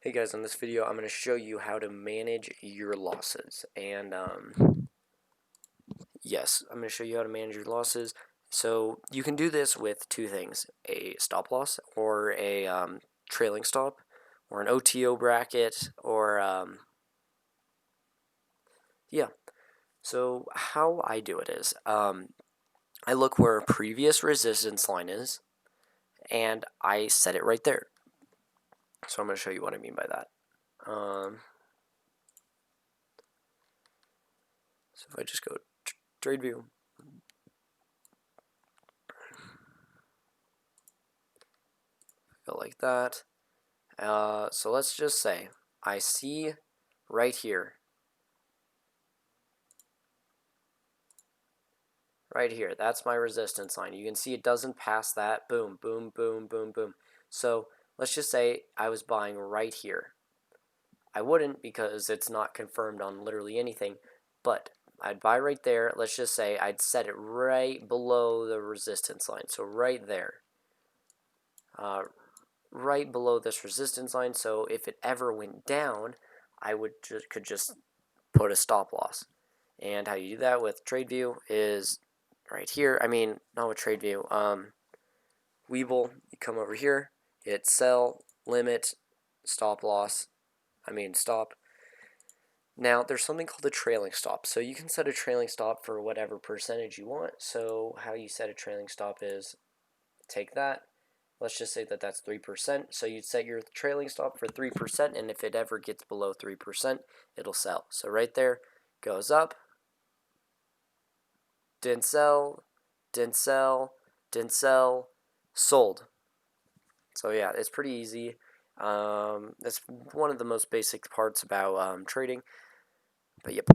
Hey guys, on this video I'm going to show you how to manage your losses. And yes, I'm going to show you how to manage your losses. So you can do this with two things: a stop loss or a trailing stop, or an OTO bracket, or yeah. So how I do it is I look where a previous resistance line is and I set it right there. So I'm going to show you what I mean by that. So if I just go trade view, go like that. So let's just say I see right here, that's my resistance line. You can see it doesn't pass that. Boom, boom, boom, boom, boom. So let's just say I was buying right here. I wouldn't because it's not confirmed on literally anything, but I'd buy right there. Let's just say I'd set it right below the resistance line. So right there. Right below this resistance line. So if it ever went down, I could just put a stop loss. And how you do that with TradeView is right here. I mean, not with TradeView. Webull, you come over here, hit sell, limit, stop loss. Stop. Now, there's something called a trailing stop. So you can set a trailing stop for whatever percentage you want. So how you set a trailing stop is take that. Let's just say that that's 3%. So you'd set your trailing stop for 3%, and if it ever gets below 3%, it'll sell. So right there, goes up, didn't sell, didn't sell, didn't sell, sold. So yeah, it's pretty easy. That's one of the most basic parts about trading. But yep.